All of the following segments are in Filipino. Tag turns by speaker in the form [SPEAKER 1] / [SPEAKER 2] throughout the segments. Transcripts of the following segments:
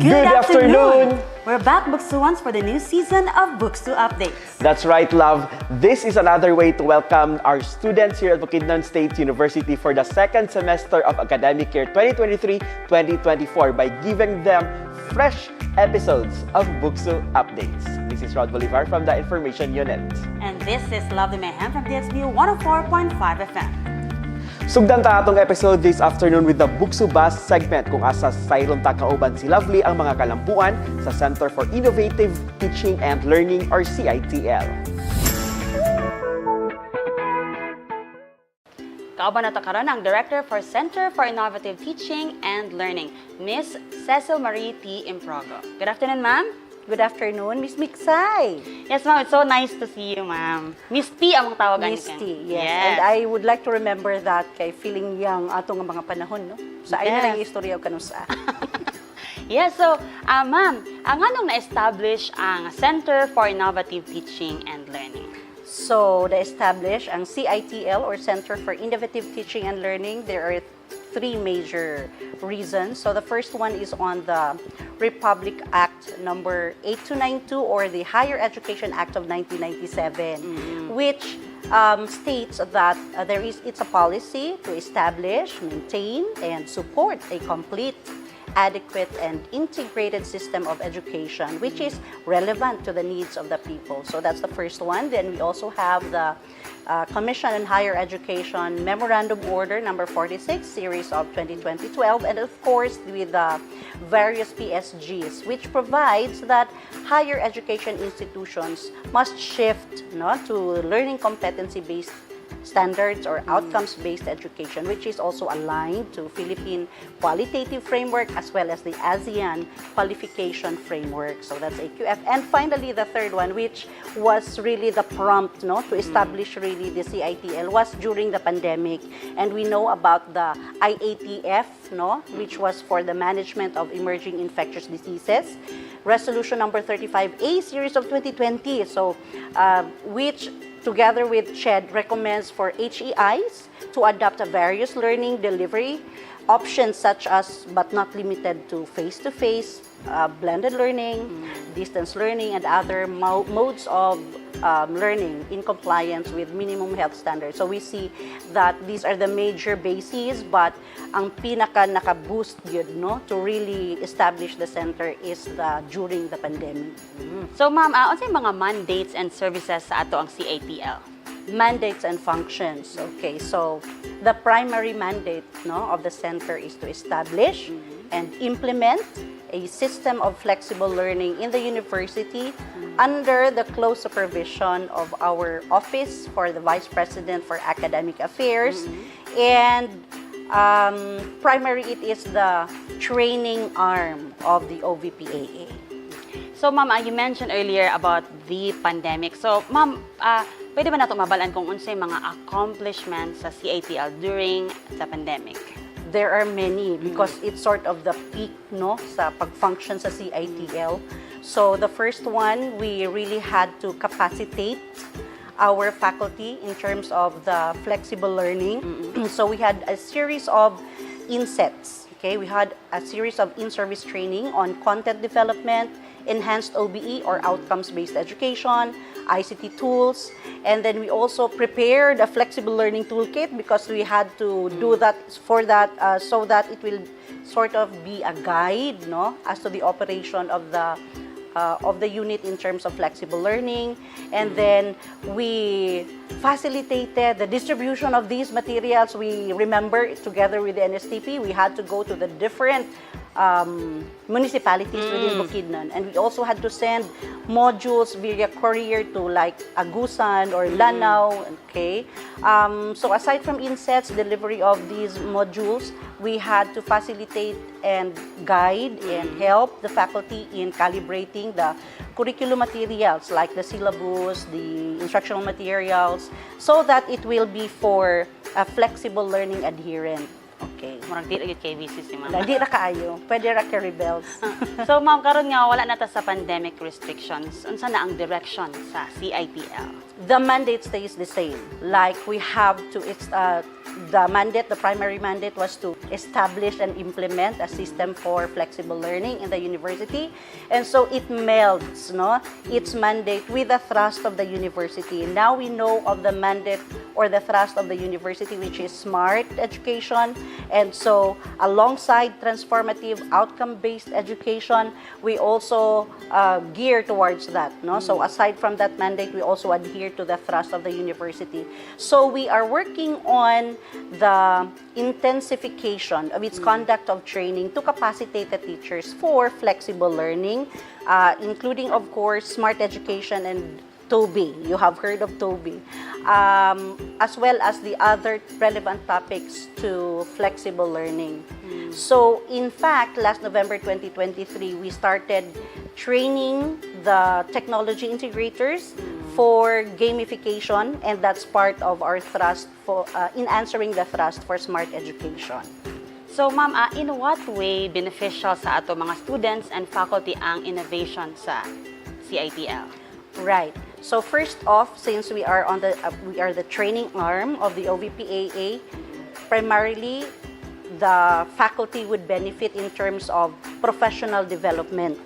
[SPEAKER 1] Good afternoon!
[SPEAKER 2] We're back, BukSuans, for the new season of BukSU Updates.
[SPEAKER 1] That's right, love. This is another way to welcome our students here at Bukidnon State University for the second semester of academic year 2023-2024 by giving them fresh episodes of BukSU Updates. This is Rod Bolivar from the Information Unit.
[SPEAKER 2] And this is Love the Mayhem from DXBU 104.5 FM.
[SPEAKER 1] Sugdan ta atong episode this afternoon with the BukSU Bus segment kung asa sayron ta kauban si Lovely ang mga kalampuan sa Center for Innovative Teaching and Learning or CITL.
[SPEAKER 2] Kauban na karon ang Director for Center for Innovative Teaching and Learning, Miss Cecil Marie T. Improgo. Good afternoon, ma'am.
[SPEAKER 3] Good afternoon, Miss Miksay.
[SPEAKER 2] Yes, ma'am. It's so nice to see you, ma'am. Miss T among tawagan
[SPEAKER 3] Miss T, yes. And I would like to remember that kay feeling young atong mga panahon, no? Sa ay na lang istorya o kanusa.
[SPEAKER 2] Yes, so, ma'am, anong na-establish ang Center for Innovative Teaching and Learning?
[SPEAKER 3] So, na-establish ang CITL or Center for Innovative Teaching and Learning. There are three major reasons. So the first one is on the Republic Act number 8292 or the Higher Education Act of 1997, which states that it's a policy to establish, maintain, and support a complete, adequate, and integrated system of education which is relevant to the needs of the people. So that's the first one. Then we also have the Commission on Higher Education Memorandum Order number 46, series of 2020-12, and of course with the various PSGs, which provides that higher education institutions must shift to learning competency-based standards or outcomes-based education, which is also aligned to Philippine qualitative framework as well as the ASEAN qualification framework. So that's AQF. And finally, the third one, which was really the prompt to establish really the CITL, was during the pandemic. And we know about the IATF, which was for the management of emerging infectious diseases. Resolution number 35A, series of 2020. So, which together with CHED, recommends for HEIs to adopt a various learning delivery options such as, but not limited to, face-to-face, blended learning, distance learning, and other modes of learning in compliance with minimum health standards. So we see that these are the major bases, but ang pinaka naka-boost yun, to really establish the center is during the pandemic.
[SPEAKER 2] So ma'am, ano yung mga mandates and services sa ato ang CITL?
[SPEAKER 3] Mandates and functions. Okay, so the primary mandate of the center is to establish and implement a system of flexible learning in the university under the close supervision of our Office for the Vice President for Academic Affairs. And primary, it is the training arm of the OVPAA.
[SPEAKER 2] So ma'am, you mentioned earlier about the pandemic. So ma'am, pwede ba nato mabalaan kung unsay mga accomplishments sa CITL during the pandemic?
[SPEAKER 3] There are many because it's sort of the peak sa pag-function sa CITL. So the first one, we really had to capacitate our faculty in terms of the flexible learning. So we had a series of insets. Okay, we had a series of in-service training on content development, enhanced OBE or outcomes-based education, ICT tools, and then we also prepared a flexible learning toolkit because we had to do that so that it will sort of be a guide as to the operation of the unit in terms of flexible learning. And then we facilitated the distribution of these materials. We remember, together with the NSTP, we had to go to the different municipalities within Bukidnon, and we also had to send modules via courier to like Agusan or Lanao. Okay, so aside from insets, delivery of these modules, we had to facilitate and guide and help the faculty in calibrating the curriculum materials like the syllabus, the instructional materials, so that it will be for a flexible learning adherent. Okay.
[SPEAKER 2] Murag di lagi kay VC si ma'am.
[SPEAKER 3] Di ra kaayo. Pwede ra kay rebels.
[SPEAKER 2] So ma'am, karon nga wala na ta sa pandemic restrictions. Unsa na ang direction sa CITL?
[SPEAKER 3] The mandate stays the same. Like we have to the mandate, the primary mandate was to establish and implement a system for flexible learning in the university. And so it melds, no, its mandate with the thrust of the university. Now we know of the mandate or the thrust of the university, which is smart education. And so alongside transformative outcome-based education, we also gear towards that, no? So aside from that mandate, we also adhere to the thrust of the university. So we are working on the intensification of its conduct of training to capacitate the teachers for flexible learning, including, of course, smart education and TOBI. You have heard of TOBI. As well as the other relevant topics to flexible learning. So, in fact, last November 2023, we started training the technology integrators for gamification, and that's part of our thrust for in answering the thrust for smart education.
[SPEAKER 2] So, ma'am, in what way beneficial sa ato mga students and faculty ang innovation sa CITL?
[SPEAKER 3] Right. So first off, since we are the training arm of the OVPAA, primarily the faculty would benefit in terms of professional development.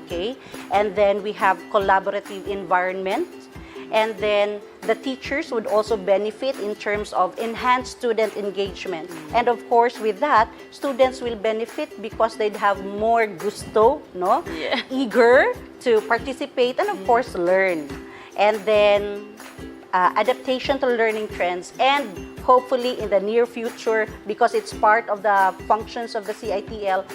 [SPEAKER 3] Okay, and then we have collaborative environment, and then the teachers would also benefit in terms of enhanced student engagement. And of course, with that, students will benefit because they'd have more gusto, no?
[SPEAKER 2] Yeah.
[SPEAKER 3] Eager to participate and of course learn. And then adaptation to learning trends, and hopefully in the near future, because it's part of the functions of the CITL,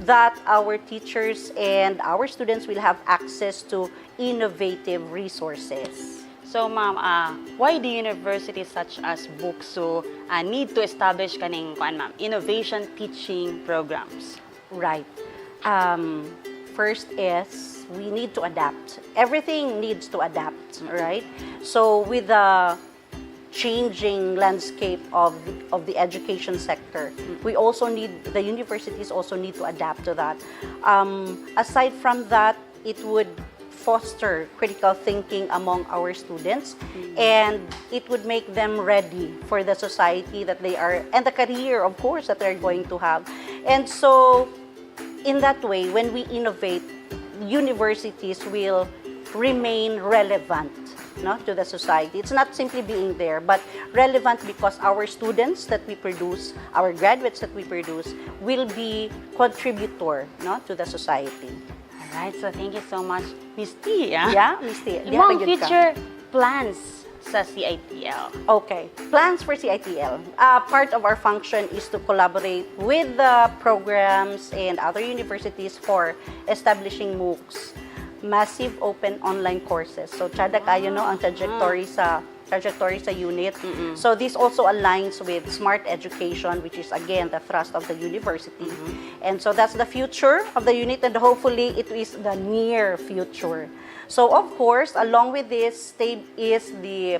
[SPEAKER 3] that our teachers and our students will have access to innovative resources.
[SPEAKER 2] So, ma'am, why do universities such as BukSU need to establish kaning ma'am, innovation teaching programs?
[SPEAKER 3] Right. First is we need to adapt. Everything needs to adapt, right? So with the changing landscape of the education sector, we also need, the universities also need to adapt to that. Aside from that, it would foster critical thinking among our students, and it would make them ready for the society that they are, and the career, of course, that they're going to have. And so, in that way, when we innovate, universities will remain relevant, no, to the society. It's not simply being there, but relevant because our students that we produce, our graduates that we produce, will be contributor, no, to the society.
[SPEAKER 2] Alright, so thank you so much, Miss T.
[SPEAKER 3] Yeah, Miss T.
[SPEAKER 2] Imong future plans sa CITL?
[SPEAKER 3] Okay, plans for CITL. Part of our function is to collaborate with the programs and other universities for establishing MOOCs, massive open online courses. So, tsada kayo, no, ang trajectory sa unit. So this also aligns with smart education, which is again the thrust of the university. And so that's the future of the unit, and hopefully it is the near future. So of course, along with this is the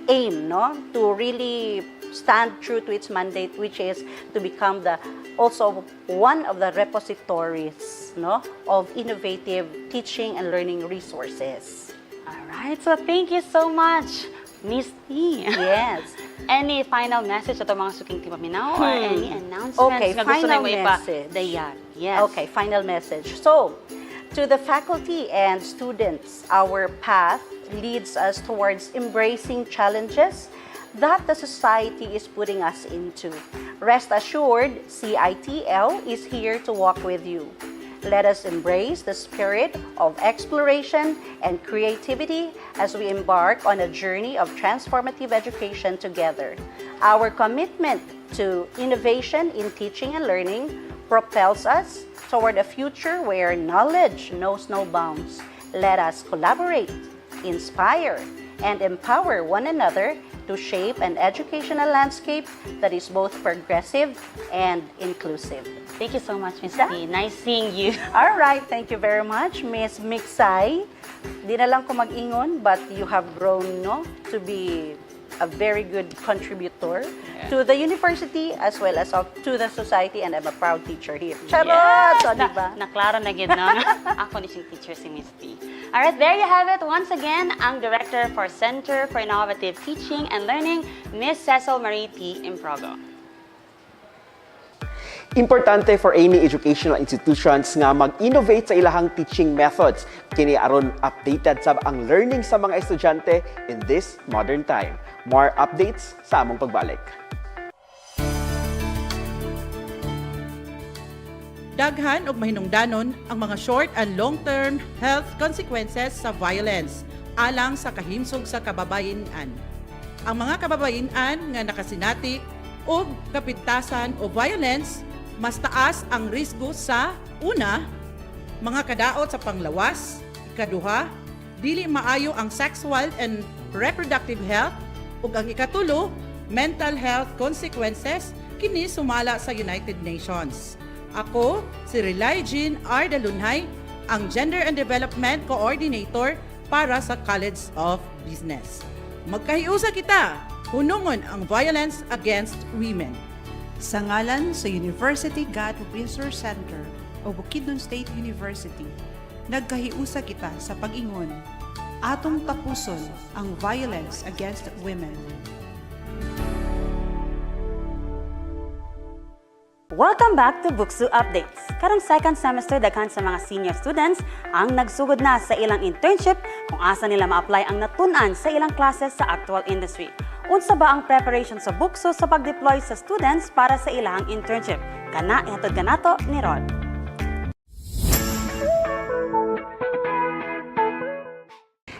[SPEAKER 3] aim, no, to really stand true to its mandate, which is to become also one of the repositories, no, of innovative teaching and learning resources.
[SPEAKER 2] Alright, so thank you so much, Miss T.
[SPEAKER 3] Yes.
[SPEAKER 2] Any final message sa mga suking tipaminaw or any announcements
[SPEAKER 3] Okay,
[SPEAKER 2] na gusto
[SPEAKER 3] final
[SPEAKER 2] na
[SPEAKER 3] message.
[SPEAKER 2] Dayan? Yes.
[SPEAKER 3] Okay, final message. So, to the faculty and students, our path leads us towards embracing challenges that the society is putting us into. Rest assured, CITL is here to walk with you. Let us embrace the spirit of exploration and creativity as we embark on a journey of transformative education together. Our commitment to innovation in teaching and learning propels us toward a future where knowledge knows no bounds. Let us collaborate, inspire, and empower one another to shape an educational landscape that is both progressive and inclusive.
[SPEAKER 2] Thank you so much, Miss
[SPEAKER 3] Yeah.
[SPEAKER 2] T. Nice seeing you.
[SPEAKER 3] All right, thank you very much, Miss Mixay. Di na lang ko mag-ingon, but you have grown, no, to be a very good contributor to the university as well as to the society, and I'm a proud teacher here. Charot!
[SPEAKER 2] Yes!
[SPEAKER 3] So, diba?
[SPEAKER 2] Naklaro na gid na. Ako ni siyang teacher si Miss T. Alright, there you have it. Once again, ang Director for Center for Innovative Teaching and Learning, Ms. Cecil Marie T. Improgo.
[SPEAKER 1] Importante for any educational institutions nga mag-innovate sa ilahang teaching methods. Kini aron updated sab ang learning sa mga estudyante in this modern time. More updates sa among pagbalik.
[SPEAKER 4] Daghan og mahinungdanon ang mga short and long-term health consequences sa violence alang sa kahimsog sa kababayen-an. Ang mga kababayen-an nga nakasinati og kapintasan o violence mas taas ang risgo sa una, mga kadaot sa panglawas, ikaduha, dili maayo ang sexual and reproductive health, ug ang ikatulo, mental health consequences kini sumala sa United Nations. Ako, si Relay Jean R. Dalunhay, ang Gender and Development Coordinator para sa College of Business. Magkahiusa kita, hunungon ang violence against women.
[SPEAKER 5] Sa ngalan sa University God Resource Center o Bukidnon State University, nagkahiusa kita sa pag-ingon, atong tapuson ang violence against women.
[SPEAKER 2] Welcome back to BukSU Updates. Karong second semester daghan sa mga senior students ang nagsugod na sa ilang internship kung asa nila ma-apply ang natun-an sa ilang classes sa actual industry. Unsa ba ang preparation sa BukSU sa pag-deploy sa students para sa ilang internship? Kana ihatod kanato ni Rod.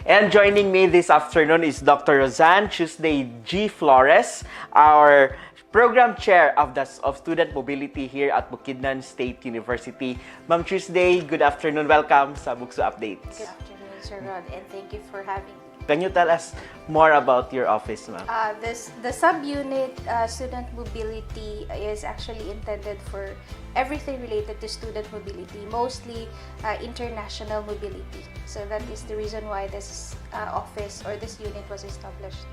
[SPEAKER 1] And joining me this afternoon is Dr. Roseanne Tuesday G. Flores, our Program Chair of Student Mobility here at Bukidnon State University. Ma'am Tuesday, good afternoon. Welcome sa BukSU Updates.
[SPEAKER 6] Good afternoon, Sir Rod, and thank you for having me.
[SPEAKER 1] Can you tell us more about your office, ma'am?
[SPEAKER 6] The subunit student mobility is actually intended for everything related to student mobility, mostly international mobility. So that is the reason why this office or this unit was established.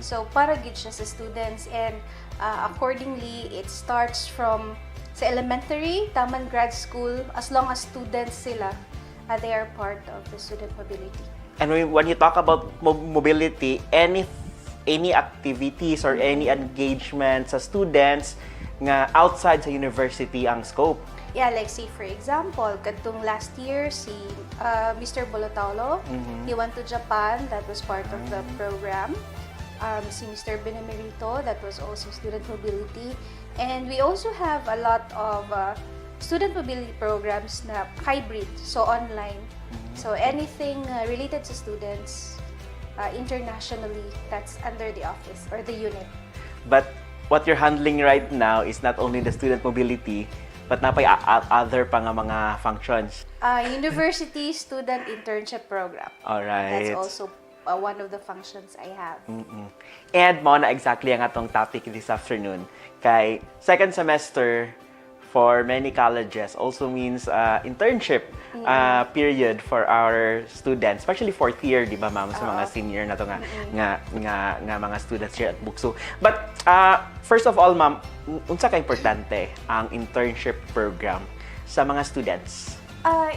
[SPEAKER 6] So para gid siya sa students, and accordingly it starts from sa elementary, taman grad school, as long as students sila, they are part of the student mobility.
[SPEAKER 1] And when you talk about mobility, any activities or any engagement sa students nga outside sa university ang scope?
[SPEAKER 6] Yeah, like say for example, katong last year si Mr. Bolotalo, he went to Japan, that was part of the program. Si Mr. Benemerito, that was also student mobility. And we also have a lot of student mobility programs na hybrid, so online. So anything related to students internationally, that's under the office or the unit.
[SPEAKER 1] But what you're handling right now is not only the student mobility, but napay other pa nga mga functions.
[SPEAKER 6] University student internship program.
[SPEAKER 1] Alright.
[SPEAKER 6] That's also one of the functions I have.
[SPEAKER 1] And mo na exactly ang atong topic this afternoon. Kay second semester for many colleges also means internship period for our students, especially fourth year, di ba ma'am, sa mga senior na to nga mga students here at BukSU. But first of all, ma'am, unsa ka importante ang internship program sa mga students?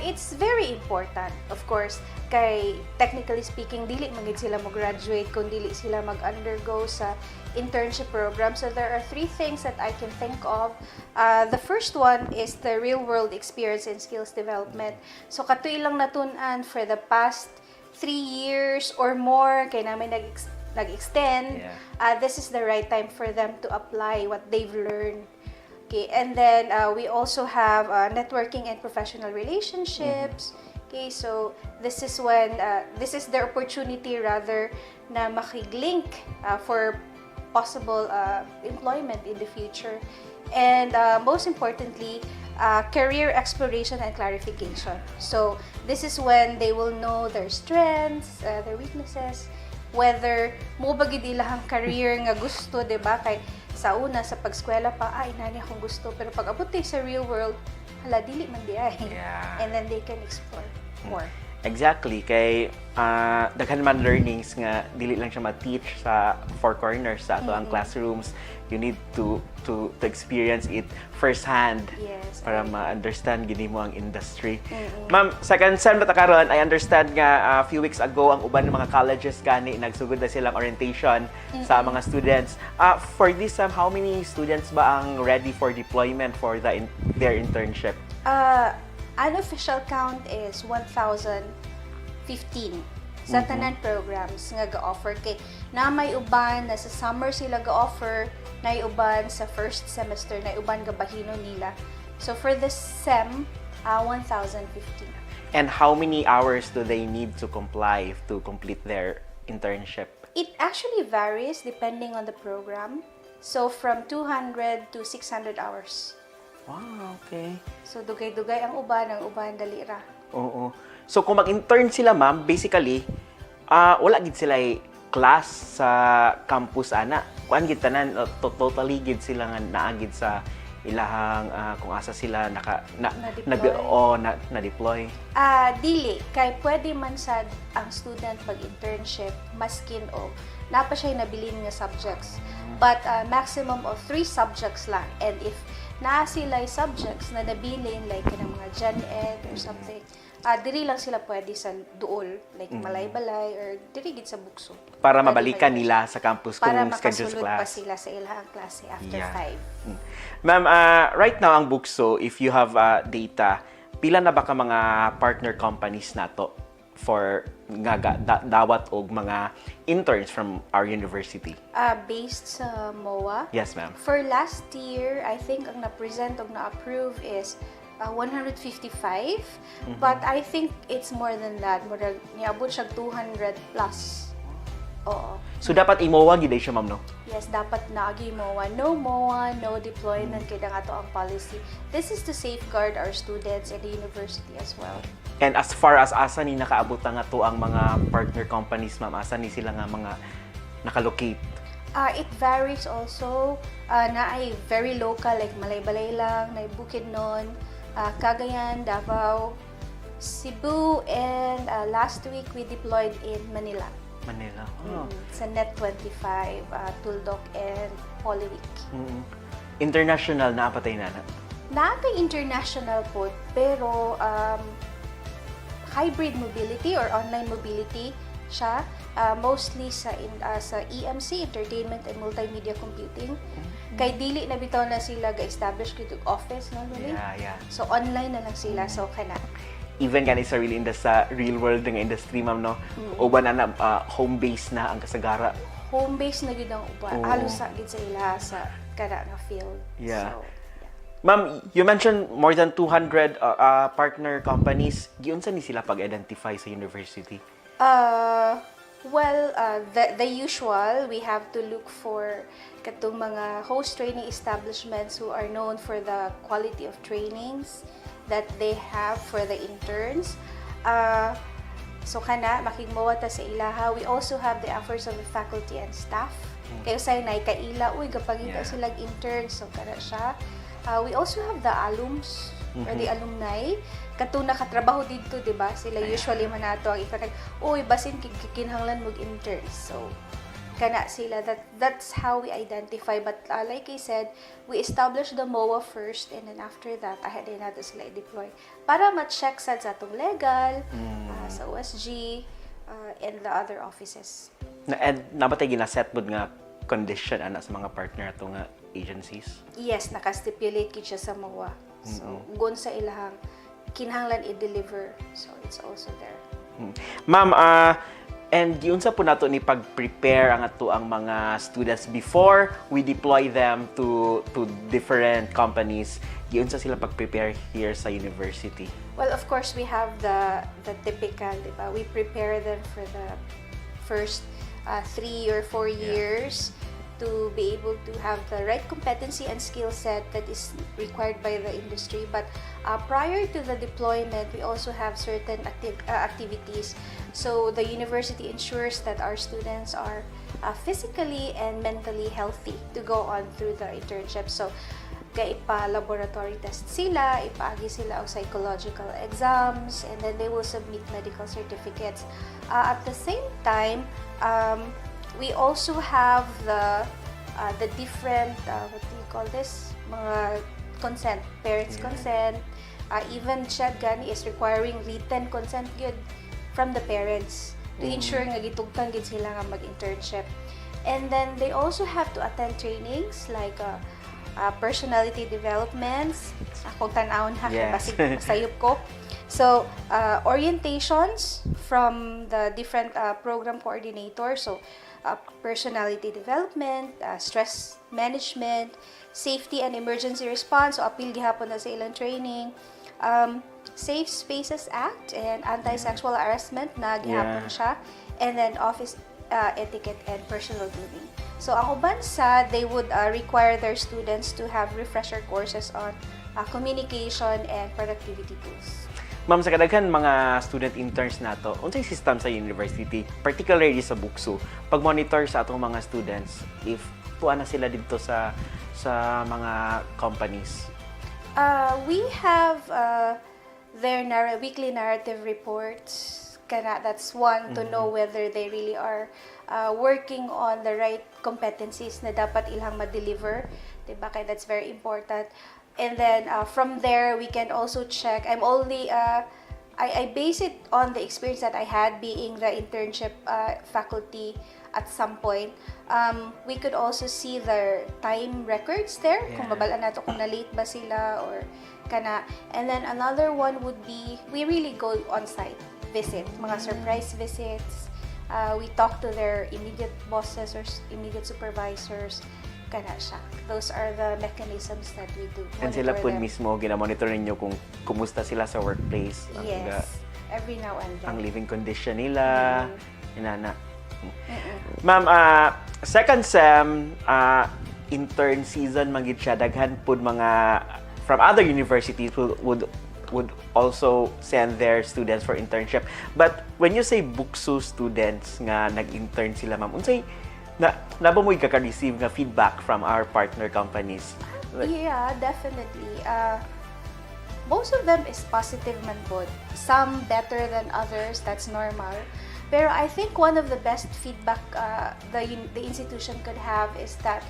[SPEAKER 6] It's very important, of course, kay technically speaking, dili man gid sila mag-graduate kung dili sila mag-undergo sa internship program. So there are three things that I can think of. The first one is the real-world experience and skills development. So katuy lang natun-an for the past 3 years or more, kay namin nag-extend. This is the right time for them to apply what they've learned. Okay, and then we also have networking and professional relationships. Okay, so this is when this is their opportunity rather na makiglink for possible employment in the future. And most importantly, career exploration and clarification. So this is when they will know their strengths, their weaknesses, whether mo ba gid ilahang career nga gusto, di ba? Kay sa una sa pagskwela pa, ay nani akong gusto, pero pag abot sa real world, hala dili man di ay. And then they can explore more.
[SPEAKER 1] Exactly, kay daghan man learnings nga dili lang siya ma-teach sa four corners sa ato ang classrooms. You need to experience it firsthand
[SPEAKER 6] Yes,
[SPEAKER 1] para ma-understand gini mo ang industry. Ma'am, second sem na ta karon, I understand nga a few weeks ago ang uban ng mga colleges gani nagsugod na silang orientation sa mga students. For this sem, how many students ba ang ready for deployment for their internship?
[SPEAKER 6] Unofficial count is 1,015 sa tanan programs nga ga-offer kay na may uban na sa summer sila ga-offer, na uban sa first semester, na uban ga bahino nila. So for this sem, 1,015.
[SPEAKER 1] And how many hours do they need to comply to complete their internship?
[SPEAKER 6] It actually varies depending on the program. So from 200 to 600 hours.
[SPEAKER 1] Wow, okay.
[SPEAKER 6] So dugay-dugay ang uban dalira.
[SPEAKER 1] Oo. So kung mag-intern sila, ma'am, basically, wala gid sila class sa campus ana. Kuan gid tanan totally gid sila nga naagid sa ilahang kung asa sila na-deploy.
[SPEAKER 6] Dili kay pwede man sad ang student pag-internship maskin og napa siya nabilin nga subjects. But maximum of 3 subjects lang, and if naa sila subjects na nabilin like kanang mga gen ed or something, diri lang sila pwede sa duol like malay-balay or diri gid sa BukSU
[SPEAKER 1] Para mabalikan nila sa campus kung
[SPEAKER 6] para
[SPEAKER 1] scheduled
[SPEAKER 6] makasulod pa
[SPEAKER 1] class.
[SPEAKER 6] sila sa ilang klase after
[SPEAKER 1] Yeah.
[SPEAKER 6] 5.
[SPEAKER 1] Ma'am, right now ang BukSU, if you have data, pila na ba ka mga partner companies nato for dawat og mga interns from our university?
[SPEAKER 6] Based sa MOA.
[SPEAKER 1] Yes, ma'am.
[SPEAKER 6] For last year, I think ang na-present o na-approve is 155. But I think it's more than that. Murag niabot siya 200 plus. Oo.
[SPEAKER 1] So dapat imowa gid siya, ma'am, no?
[SPEAKER 6] Yes, dapat naagi MOA. No MOA, no deployment kaya nga to ang policy. This is to safeguard our students and the university as well.
[SPEAKER 1] And as far as asa ni nakaabot nga to ang mga partner companies, ma'am, asa ni sila nga mga nakalocate?
[SPEAKER 6] It varies also. Na ay very local, like Malay-Balay lang, na Bukidnon, Cagayan, Davao, Cebu, and last week we deployed in Manila.
[SPEAKER 1] Manila. Oh.
[SPEAKER 6] Sa Net 25, Tuldok, and Holy Week.
[SPEAKER 1] International na apatay na.
[SPEAKER 6] Naatay international po, pero hybrid mobility or online mobility siya, mostly sa EMC, Entertainment and Multimedia Computing. Kay dili na bitaw na sila ga-establish kitong office, no?
[SPEAKER 1] Yeah.
[SPEAKER 6] So online na lang sila, so kana.
[SPEAKER 1] Even gani sa real world nga industry, ma'am, no? Uban na home base na ang kasagara.
[SPEAKER 6] Home base na gid ang uban.
[SPEAKER 1] Oo.
[SPEAKER 6] Halos sa gid sa ila sa kana nga field.
[SPEAKER 1] Yeah.
[SPEAKER 6] So,
[SPEAKER 1] Ma'am, you mentioned more than 200 partner companies. Giunsa ni sila pag-identify sa university?
[SPEAKER 6] The usual, we have to look for katong mga host training establishments who are known for the quality of trainings that they have for the interns. So kana makigmawa ta sa ilaha. We also have the efforts of the faculty and staff. Kaya say nay kaila uy gapangita sila interns, so kana siya. We also have the alums or the alumni katong nakatrabaho dito, di ba? Sila usually man nato ang ikanag uy basin kinahanglan mag interns. So kana sila, that's how we identify, but like I said, we establish the MOA first, and then after that ahead din natin sila i-deploy para ma-check sa atong legal sa OSG and the other offices.
[SPEAKER 1] And nabatay gina-set bod nga condition ana sa mga partner ato nga agencies?
[SPEAKER 6] Yes, naka-stipulate gid siya sa MOA. So gun sa ilahang kinahanglan i-deliver, so it's also there.
[SPEAKER 1] Ma'am, and giunsa po nato ni pag-prepare ang ato ang mga students before we deploy them to different companies. Giunsa sila pag-prepare here sa university?
[SPEAKER 6] Well, of course, we have the typical, di ba? We prepare them for the first 3 or 4 years to be able to have the right competency and skill set that is required by the industry. But prior to the deployment, we also have certain activities. So the university ensures that our students are physically and mentally healthy to go on through the internship. So ipa-laboratory test sila, ipaagi sila og psychological exams, and then they will submit medical certificates. At the same time, we also have the different, what do you call this? Mga consent, parents' consent. Even siya gani is requiring written consent good from the parents to ensure nga gitugtang gid sila nga mag-internship. And then they also have to attend trainings like personality developments. Akong tanawon ha, kaya basig sayop ko. So, orientations from the different program coordinators. So, personality development, stress management, safety and emergency response. So, appeal gihapon na sa ilang training. Safe Spaces Act and anti-sexual harassment na gihapon siya. And then office etiquette and personal grooming. So, ang uban sa, they would require their students to have refresher courses on communication and productivity tools.
[SPEAKER 1] Ma'am, sa kadaghan mga student interns nato, unsay system sa university, particularly sa BukSU, pag-monitor sa atong mga students if tuwa na sila dito sa mga companies?
[SPEAKER 6] We have their weekly narrative reports. That's one to know whether they really are working on the right competencies na dapat ilang ma-deliver. Diba? Kaya that's very important. And then from there, we can also check. I base it on the experience that I had being the internship faculty at some point. We could also see their time records there. Kung babala nato kung na-late ba sila or kana. And then another one would be, we really go on site. Visit, mga surprise visits. We talk to their immediate bosses or immediate supervisors. Kana siya. Those are the mechanisms that we do.
[SPEAKER 1] And sila po mismo, ginamonitor ninyo kung kumusta sila sa workplace.
[SPEAKER 6] Yes, every now and then.
[SPEAKER 1] Ang living condition nila, inana. Ma'am, second sem, intern season, magid siya, daghan po mga from other universities would also send their students for internship. But when you say BukSU students nga nag-intern sila, ma'am, unsay na ba mo ikaka-receive nga feedback from our partner companies?
[SPEAKER 6] Yeah, definitely. Most of them is positive man pod. Some better than others, that's normal. Pero I think one of the best feedback the institution could have is that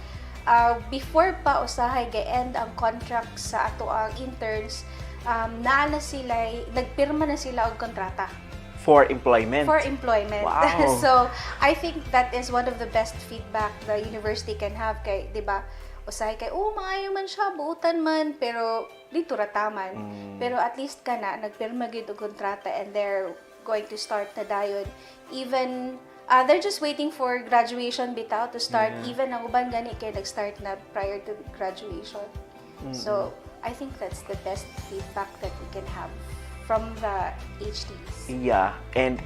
[SPEAKER 6] before pa usahay ga-end ang contract sa ato ang interns, naana sila, nagpirma na sila og kontrata.
[SPEAKER 1] For employment?
[SPEAKER 6] For employment.
[SPEAKER 1] Wow.
[SPEAKER 6] So, I think that is one of the best feedback the university can have kay, di ba, usahay kay, maayo man siya, buutan man, pero dito rataman. Pero at least ka na, nagpirma gid og kontrata and they're going to start na dayon. Even, they're just waiting for graduation bitaw to start. Even ang uban gani kay nag-start na prior to graduation. So, I think that's the best feedback that we can have from the HTs.
[SPEAKER 1] Yeah, and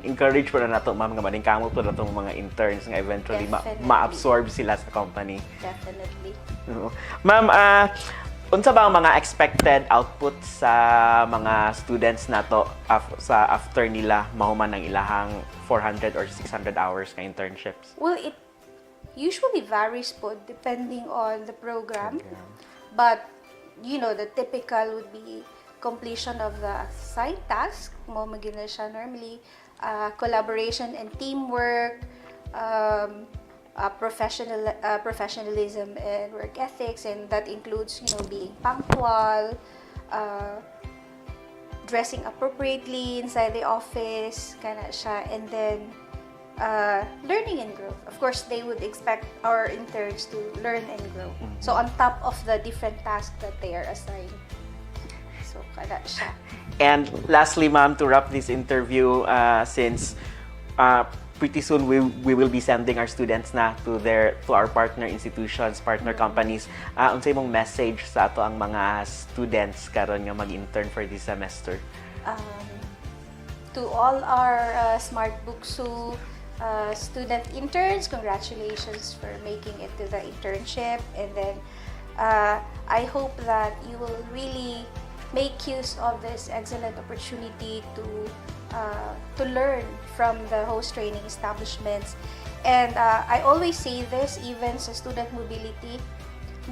[SPEAKER 1] encourage po na nato, ma'am, nga maningkamot po na itong mga interns nga eventually ma-absorb sila sa company.
[SPEAKER 6] Definitely.
[SPEAKER 1] Ma'am, unsa ba ang mga expected output sa mga students nato sa after nila mahuman ng ilahang 400 or 600 hours ka internships?
[SPEAKER 6] Well, it usually varies po depending on the program. But, you know, the typical would be completion of the assigned task. Mo magina siya normally. Collaboration and teamwork. Professionalism and work ethics. And that includes, you know, being punctual, dressing appropriately inside the office. Kana siya. And then, learning and growth. Of course, they would expect our interns to learn and grow. So, on top of the different tasks that they are assigned. So, kada siya.
[SPEAKER 1] And lastly, ma'am, to wrap this interview, since pretty soon we will be sending our students na to our partner institutions, partner companies, unsay mong message sa ato ang mga students karon nga mag-intern for this semester?
[SPEAKER 6] To all our smart BukSU student interns, congratulations for making it to the internship. And then I hope that you will really make use of this excellent opportunity to learn from the host training establishments. And I always say this even sa student mobility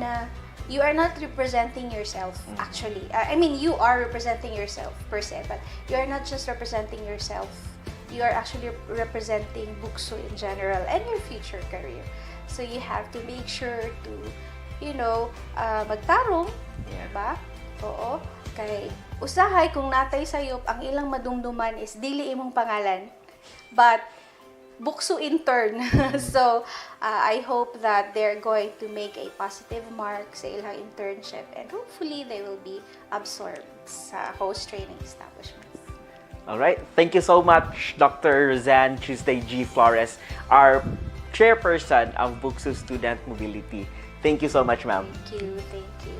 [SPEAKER 6] na you are not representing yourself actually. I mean, you are representing yourself per se, but you are not just representing yourself. You are actually representing BukSU in general and your future career. So you have to make sure to, magtarong, diba? Oo. Kay usahay kung natay sayop ang ilang madumduman is dili imong pangalan, but BukSU intern. So I hope that they're going to make a positive mark sa ilang internship and hopefully they will be absorbed sa host training establishments.
[SPEAKER 1] All right. Thank you so much, Dr. Roseanne Tuesday G. Flores, our chairperson of BukSU Student Mobility. Thank you so much, ma'am.
[SPEAKER 6] Thank you.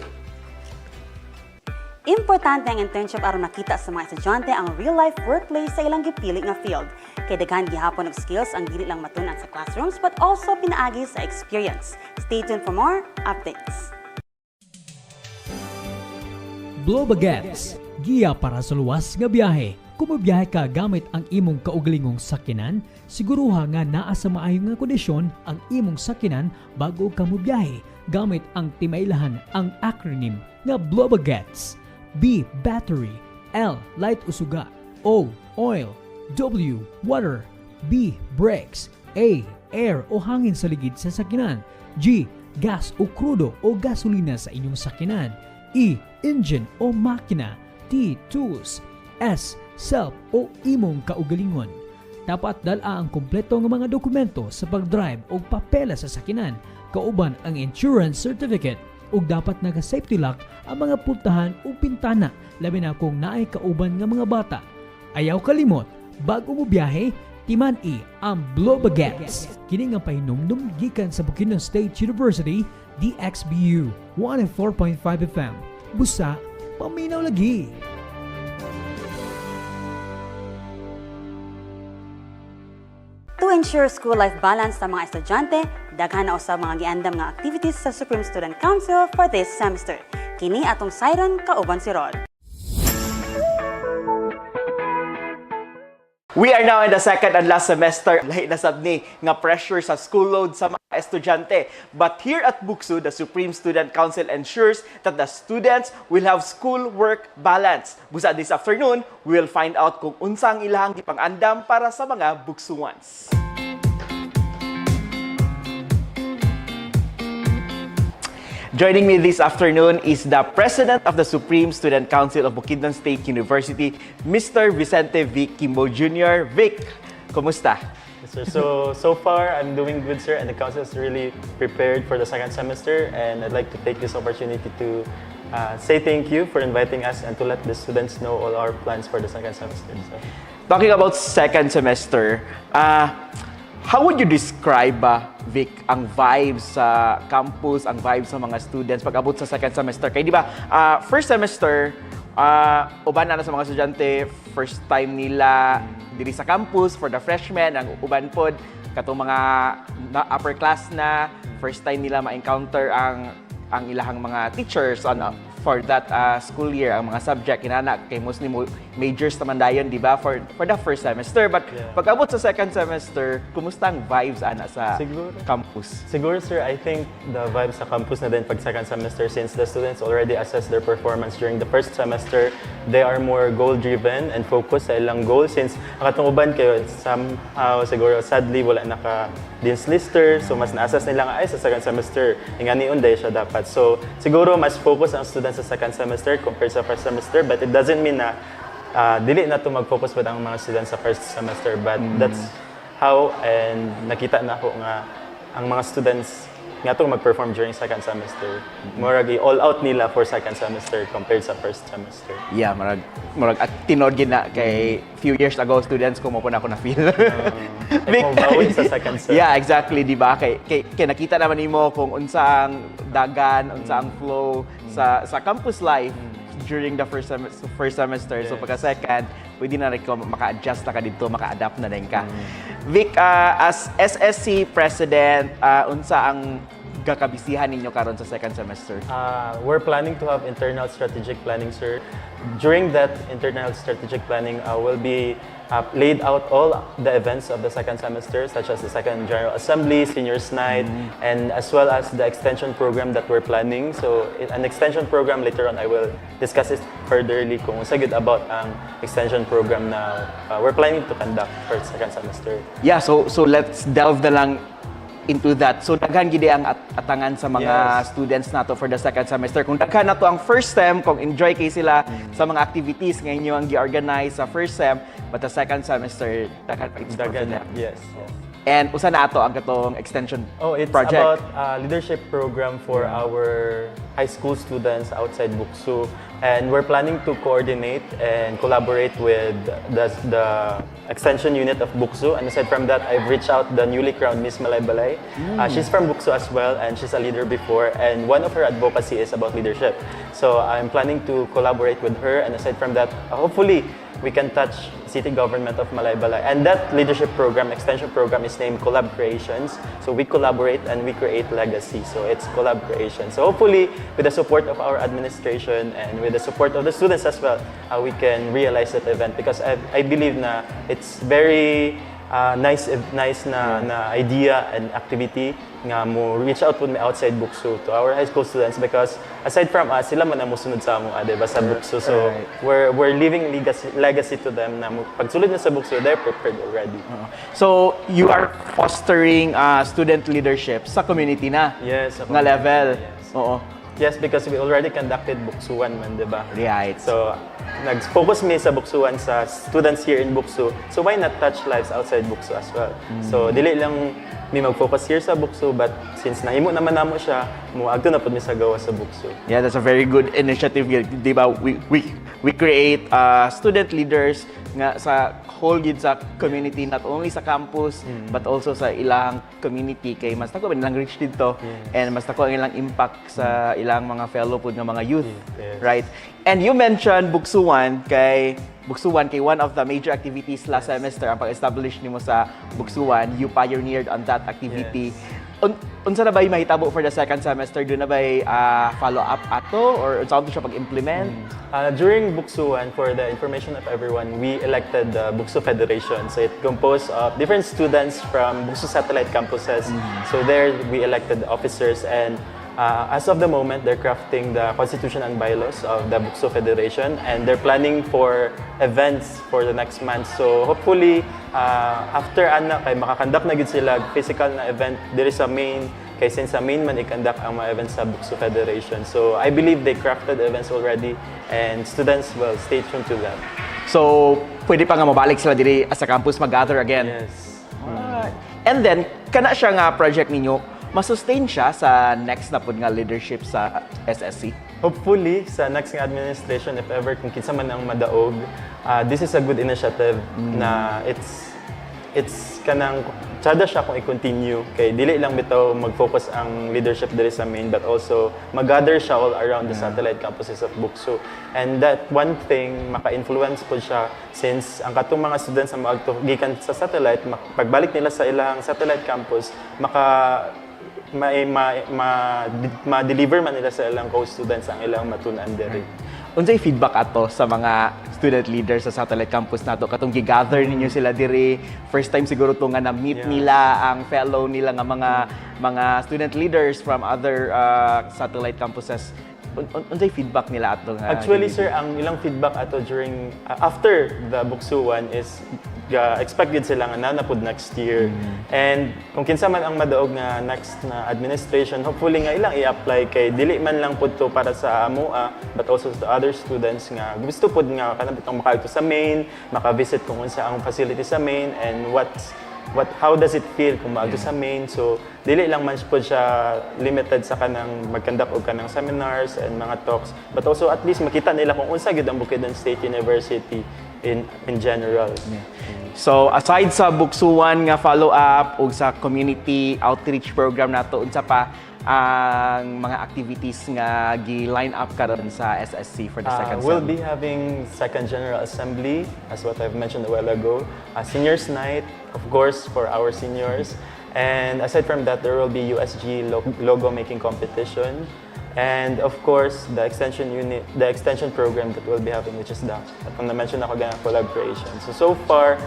[SPEAKER 2] Importante ang internship aron makita sa mga estudyante ang real-life workplace sa ilang gipili nga field. Kay daghan gihapon og skills ang dili lang matunan sa classrooms but also pinaagi sa experience. Stay tuned for more updates.
[SPEAKER 7] BukSU giya para sa luwas nga biyahe. Kung mabiyahe ka gamit ang imong kaugalingong sakyanan, siguruha nga naa sa maayong nga kondisyon ang imong sakyanan bago ka mobiyahe gamit ang timailahan ang acronym nga BukSU. B. Battery. L. Light usuga. O. Oil. W. Water. B. Brakes. A. Air o hangin sa ligid sa sakyanan. G. Gas o krudo o gasolina sa inyong sakyanan. E. Engine o makina. T. Tools. S. Self o imong kaugalingon. Dapat dala ang kompleto ng mga dokumento sa pag-drive o papela sa sakyanan, kauban ang insurance certificate ug dapat naga-safety lock ang mga pultahan o pintana, labi na kung naay kauban nga mga bata. Ayaw kalimot, bago mo biyahe, timan-i ang BukSU. Kini nga pahinumdum gikan sa Bukidnon State University, DXBU 104.5 FM. Busa, paminaw lagi.
[SPEAKER 2] To ensure school life balance sa mga estudyante, daghan na usab mga giandam nga activities sa Supreme Student Council for this semester. Kini atong siren kauban si Rod.
[SPEAKER 1] We are now in the second and last semester. Lahi na sad ni nga pressure sa school load sa mga estudyante. But here at BukSU, the Supreme Student Council ensures that the students will have school-work balance. Busa this afternoon, we will find out kung unsang ilahang gipang-andam para sa mga BukSuans. Joining me this afternoon is the President of the Supreme Student Council of Bukidnon State University, Mr. Vicente Vic Kimbo Jr. Vic, kumusta?
[SPEAKER 8] Yes, sir. So far, I'm doing good, sir, and the council is really prepared for the second semester, and I'd like to take this opportunity to say thank you for inviting us and to let the students know all our plans for the second semester. So.
[SPEAKER 1] Talking about second semester, how would you describe, Vic, ang vibes sa campus, ang vibes sa mga students pag-abot sa second semester? Kaya di ba, first semester, uban na sa mga estudyante, first time nila diri sa campus for the freshmen, ang uban pod, katong mga upper class na, first time nila ma-encounter ang ilahang mga teachers for that school year, ang mga subject inana kay mostly majors naman dayon, di ba, for the first semester. But pag-abot sa second semester, kumusta ang vibes ana sa campus?
[SPEAKER 8] Siguro, sir, I think the vibes sa campus na din pag second semester, since the students already assess their performance during the first semester, they are more goal-driven and focused sa ilang goal. Since ang katong uban kayo, somehow, siguro, sadly, wala naka-dean's lister, so mas na-assess nila nga ay sa second semester, nga ni unday siya dapat. So, siguro, mas focus ang students sa second semester compared sa first semester, but it doesn't mean na dili na to mag-focus pa ang mga students sa first semester, but that's how, and nakita na ako nga ang mga students nga to mag-perform during second semester. Murag all out nila for second semester compared sa first semester.
[SPEAKER 1] Yeah, murag at tinod gid na kay few years ago students ko mo po na ako na feel.
[SPEAKER 8] Like sa second semester.
[SPEAKER 1] Yeah, exactly, di ba? Kay nakita naman nimo kung unsa ang dagan, unsa ang flow sa campus life during the first semester. Yes. So pagka second, pwede na rin maka-adjust na ka dito, maka-adapt na rin ka. Vic, as SSC President, unsa ang gakabisihan ninyo karon sa second semester?
[SPEAKER 8] We're planning to have internal strategic planning, sir. During that internal strategic planning, will be laid out all the events of the second semester, such as the second General Assembly, Seniors Night, and as well as the extension program that we're planning. So, an extension program, later on, I will discuss it furtherly kung sa good about ang extension program na we're planning to conduct for second semester.
[SPEAKER 1] Yeah, so let's delve na lang into that. So daghan gid ang atangan sa mga students nato for the second semester. Kung daghan nato ang first sem, kung enjoy kay sila sa mga activities nga inyo ang gi-organize sa first sem, but the second semester daghan pa explore
[SPEAKER 8] Dagan,
[SPEAKER 1] na.
[SPEAKER 8] yes.
[SPEAKER 1] And usa na ato ang katong extension
[SPEAKER 8] It's
[SPEAKER 1] project.
[SPEAKER 8] about leadership program for our high school students outside BukSU, and we're planning to coordinate and collaborate with the extension unit of BukSU. And aside from that, I've reached out the newly crowned Miss Malay. She's from BukSU as well, and she's a leader before, and one of her advocacy is about leadership. So I'm planning to collaborate with her, and aside from that, hopefully we can touch city government of Malaybalay. And that leadership program, extension program, is named Collab Creations. So we collaborate and we create legacy. So it's Collab Creation. So hopefully, with the support of our administration and with the support of the students as well, we can realize that event, because I believe na it's very nice na idea and activity nga mo reach out with me outside BukSU to our high school students, because aside from us, sila man ang musunod sa amo diba, sa BukSU. So we're leaving legacy to them na pagsulod na sa BukSU, they're prepared already.
[SPEAKER 1] So you are fostering student leadership sa community na.
[SPEAKER 8] Yes,
[SPEAKER 1] nga level.
[SPEAKER 8] Yes.
[SPEAKER 1] Oo.
[SPEAKER 8] Yes, because we already conducted BukSU 1 man, diba?
[SPEAKER 1] Right.
[SPEAKER 8] So, nag-focus me sa BukSU 1 sa students here in BukSU. So, why not touch lives outside BukSU as well? So, dili lang may mag-focus here sa BukSU, but since nahimo naman namo siya, agto na pud mi sa gawa sa BukSU.
[SPEAKER 1] Yeah, that's a very good initiative. Di ba? We create student leaders nga sa whole gid sa community, not only sa campus but also sa ilang community, kay mas nako nilang reach dito and mas nako ang ilang impact sa ilang mga fellow pud nga mga youth, right? And you mentioned BukSU 1 kay one of the major activities last semester ang pag-establish nimo sa BukSU 1. You pioneered on that activity. Unsa na ba'y mahitabo for the second semester? Doon na ba'y follow-up ato or unsa siya pag-implement?
[SPEAKER 8] During BukSU 1, for the information of everyone, we elected the BukSU Federation. So it composed of different students from BukSU satellite campuses. So there we elected officers, and as of the moment, they're crafting the constitution and bylaws of the BukSU Federation, and they're planning for events for the next month. So hopefully, after kay makakandak na gid sila physical na event diri sa main, kay since sa main man i-conduct ang mga events sa BukSU Federation. So I believe they crafted events already, and students will stay tuned to them.
[SPEAKER 1] So pwede pa nga mabalik sila diri sa campus mag-gather again.
[SPEAKER 8] Yes.
[SPEAKER 1] And then kana siya nga project ninyo, masustain siya sa next na pud nga leadership sa SSC?
[SPEAKER 8] Hopefully, sa next nga administration, if ever kung kinsa man ang madaog, this is a good initiative na it's kanang tsada siya kung i-continue, kay dili lang bitaw mag-focus ang leadership diri sa main, but also mag-gather siya all around the satellite campuses of BukSU. And that one thing, maka-influence po siya, since ang katong mga students na gikan sa satellite, pagbalik nila sa ilang satellite campus, ma-deliver man nila sa ilang co-students ang ilang matunan diri.
[SPEAKER 1] Unsay feedback ato sa mga student leaders sa satellite campus nato katong gi-gather ninyo sila diri, first time siguro to nga na-meet nila ang fellow nila nga mga student leaders from other satellite campuses. Unsay feedback nila ato nga?
[SPEAKER 8] Actually, sir, ang ilang feedback ato during after the BukSU 1 is expected sila nga nanapod next year. And kung kinsa man ang madaog nga next na administration, hopefully nga ilang i-apply, kay dili man lang pud to para sa amoa, but also to other students nga gusto pud nga kanabitang makaadto sa main, maka-visit kung unsa ang facility sa main, and how does it feel kung maadto sa main. So dili lang man po siya limited sa kanang mag-conduct og kanang seminars and mga talks, but also at least makita nila kung unsa gyud ang Bukidnon State University in general.
[SPEAKER 1] So aside sa BukSU 1 nga follow-up ug sa community outreach program nato, unsa pa ang mga activities nga gi-line up karon sa SSC for the second
[SPEAKER 8] We'll
[SPEAKER 1] sem?
[SPEAKER 8] be having second General Assembly, as what I've mentioned a while ago. Seniors Night, of course, for our seniors. And aside from that, there will be USG logo making competition. And of course, the extension program that we'll be having, which is the, kung na-mention ako ganang collaboration. So far,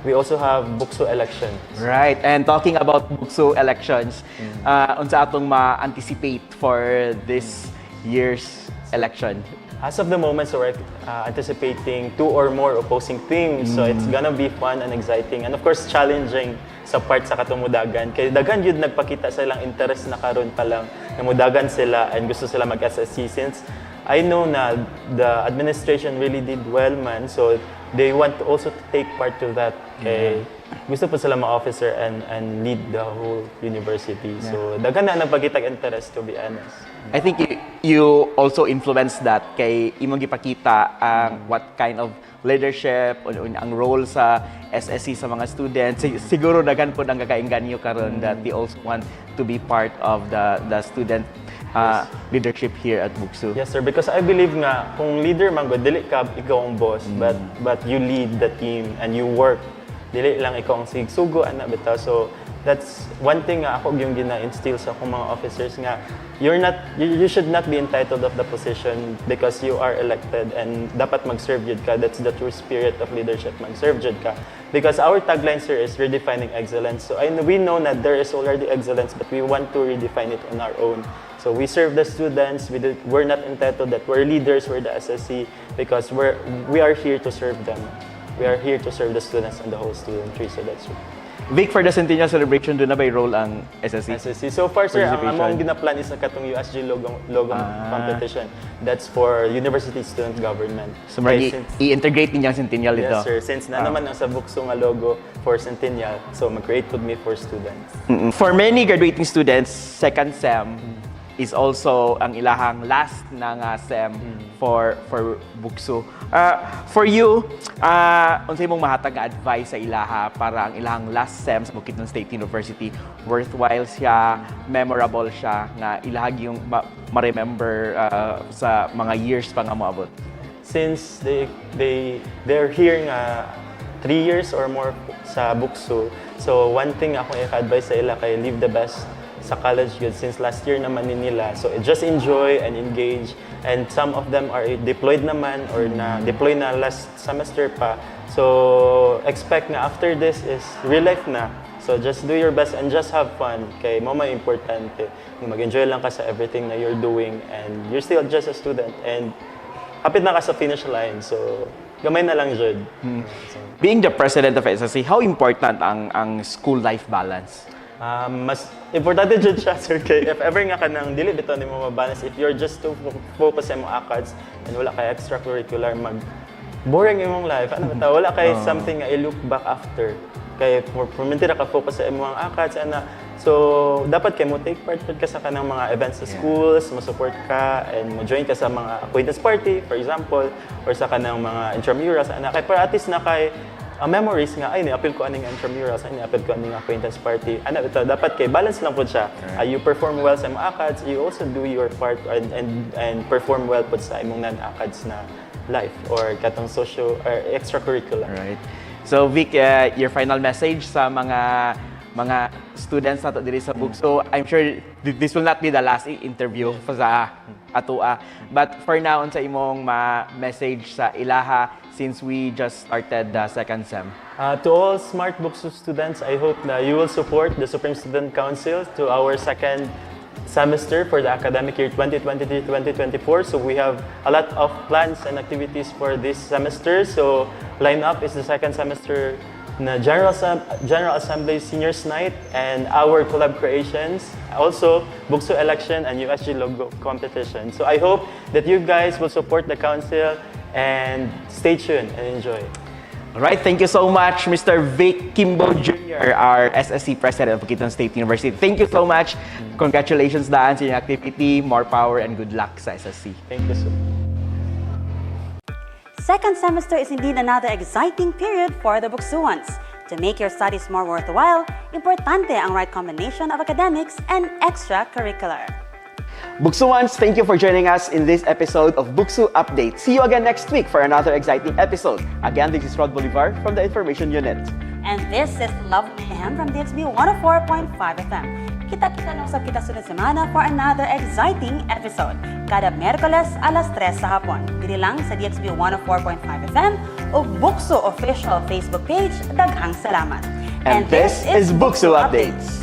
[SPEAKER 8] we also have BukSU elections.
[SPEAKER 1] Right, and talking about BukSU elections, unsa atong ma-anticipate for this year's election?
[SPEAKER 8] As of the moment, so we're anticipating 2 or more opposing teams. So it's gonna be fun and exciting. And of course, challenging sa part sa katumudagan. Kaya dagan yun nagpakita sa ilang interest na karon pa lang. Namudagan sila and gusto sila mag-SSC since I know na the administration really did well man. So they want to also take part to that. Kaya gusto po sila ma-officer and lead the whole university. So dagan na nagpakita interest, to be honest.
[SPEAKER 1] I think you also influence that kay imong gipakita ang what kind of leadership ang role sa SSC sa mga students. Siguro daghan po ang kakainganyo karon that they also want to be part of the student leadership here at BukSU.
[SPEAKER 8] Yes sir, because I believe nga kung leader man go dili ka ikaw ang boss, but you lead the team and you work. Dili lang ikaw ang sigsugo ana bitaw. So that's one thing nga ako yung gina-instill sa akong mga officers nga you should not be entitled of the position because you are elected and dapat mag-serve jud ka. That's the true spirit of leadership, mag-serve jud ka. Because our tagline sir is redefining excellence. So we know that there is already excellence but we want to redefine it on our own. So we serve the students, we're not entitled that we're leaders, we're the SSC because we are here to serve them. We are here to serve the students and the whole studentry, so that's true.
[SPEAKER 1] Vic, for the Centennial Celebration, doon na ba role ang SSC?
[SPEAKER 8] SSC. So far, sir, ang among ginaplan is na katong USG logo competition. That's for University Student Government.
[SPEAKER 1] So, i-integrate niyo ang Centennial dito?
[SPEAKER 8] Yes, sir. Since na naman ang sa BukSU nga logo for Centennial, so mag-create with me for students.
[SPEAKER 1] For many graduating students, second SEM is also ang ilahang last na nga SEM for BukSU. For you, unsay mong mahatag nga advice sa ilaha para ang ilahang last SEM sa Bukidnon State University worthwhile siya, memorable siya, nga ilahag yung ma-remember sa mga years pa nga moabot?
[SPEAKER 8] Since they're here nga 3 years or more sa BukSU, so one thing akong i-advise sa ila kay leave the best sa college good since last year naman nila. So just enjoy and engage. And some of them are deployed naman or deploy na last semester pa. So expect na after this is real life na. So just do your best and just have fun. Kay mo may importante. Mag-enjoy lang ka sa everything na you're doing and you're still just a student and hapit na ka sa finish line. So gamay na lang jud.
[SPEAKER 1] Being the president of SSC, how important ang school life balance?
[SPEAKER 8] Mas importante dyan siya, sir, kay if ever nga ka nang dili bitaw ni mo mabalance, if you're just too focused sa imong ACADS and wala kay extracurricular, boring imong life. Ano bitaw, wala kay something nga i-look back after. Kay permentira ka focus sa imong ACADS, ana. So, dapat kay mo take part ka sa kanang mga events sa schools, mo support ka, and mo join ka sa mga acquaintance party, for example, or sa kanang mga intramurals, ana. Kay para at least na kay memories nga, ay, ni-appeal ko aning intramurals, ay, ni-appeal ko aning acquaintance party. Ano, ito, dapat kay balance lang po siya. You perform well sa mga ACADS, you also do your part and perform well po sa imong non-ACADS na life or katong socio or extracurricular.
[SPEAKER 1] Right. So, Vic, your final message sa mga students nato diri sa BukSU. I'm sure this will not be the last interview sa atoa. But for now, sa imong message sa ilaha since we just started the second SEM.
[SPEAKER 8] To all smart BukSU students, I hope that you will support the Supreme Student Council to our second semester for the academic year 2023-2024. So we have a lot of plans and activities for this semester. So line up is the second semester na General Assembly Seniors Night and our collab creations, also BukSU election and USG logo competition. So I hope that you guys will support the council and stay tuned and enjoy.
[SPEAKER 1] All right, thank you so much, Mr. Vic Kimbo Jr., our SSC President of Bukidnon State University. Thank you so much. Congratulations daan sa inyong activity. More power and good luck sa SSC.
[SPEAKER 8] Thank you so much.
[SPEAKER 2] Second semester is indeed another exciting period for the BukSuans. To make your studies more worthwhile, importante ang right combination of academics and extracurricular.
[SPEAKER 1] BukSuans, thank you for joining us in this episode of BukSU Update. See you again next week for another exciting episode. Again, this is Rod Bolivar from the Information Unit.
[SPEAKER 2] And this is Love M from DXBU 104.5 FM. Kita-kita nung sa kita sunod semana for another exciting episode. Kada Miyerkules alas 3 sa hapon. Dili lang sa DXBU 104.5 FM o BukSU official Facebook page. Daghang salamat.
[SPEAKER 1] And this is BukSU Updates.